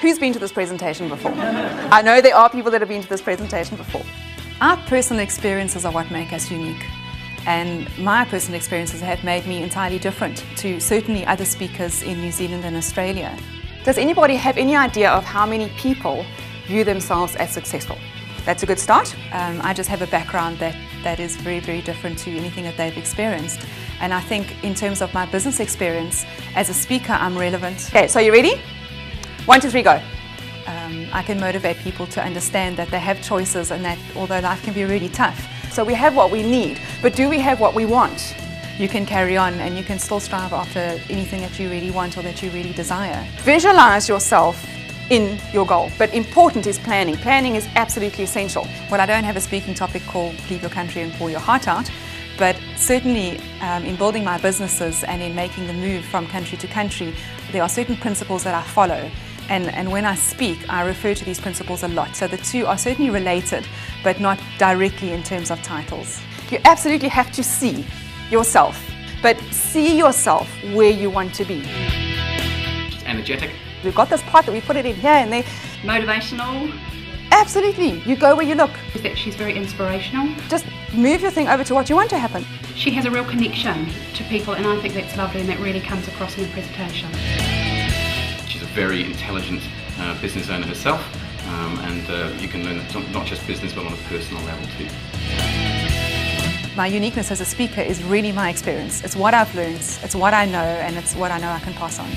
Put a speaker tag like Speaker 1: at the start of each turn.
Speaker 1: Who's been to this presentation before? I know there are people that have been to this presentation before. Our personal experiences are what make us unique. And my personal experiences have made me entirely different to certainly other speakers in New Zealand and Australia. Does anybody have any idea of how many people view themselves as successful? That's a good start. I just have a background that is very, very different to anything that they've experienced. And I think in terms of my business experience, as a speaker, I'm relevant. Okay, so you ready? 1, 2, 3, go. I can motivate people to understand that they have choices and that although life can be really tough. So we have what we need, but do we have what we want? You can carry on and you can still strive after anything that you really want or that you really desire. Visualize yourself in your goal, but important is planning. Planning is absolutely essential. Well, I don't have a speaking topic called Leave Your Country and Pour Your Heart Out, but certainly in building my businesses and in making the move from country to country, there are certain principles that I follow. And when I speak, I refer to these principles a lot. So the two are certainly related, but not directly in terms of titles. You absolutely have to see yourself, but see yourself where you want to be.
Speaker 2: She's energetic.
Speaker 1: We've got this part that we put it in here and there.
Speaker 3: Motivational.
Speaker 1: Absolutely. You go where you look.
Speaker 3: That she's very inspirational.
Speaker 1: Just move your thing over to what you want to happen.
Speaker 3: She has a real connection to people and I think that's lovely and that really comes across in her presentation.
Speaker 2: She's a very intelligent business owner herself and you can learn that not just business but on a personal level too.
Speaker 1: My uniqueness as a speaker is really my experience. It's what I've learned, it's what I know, and it's what I know I can pass on.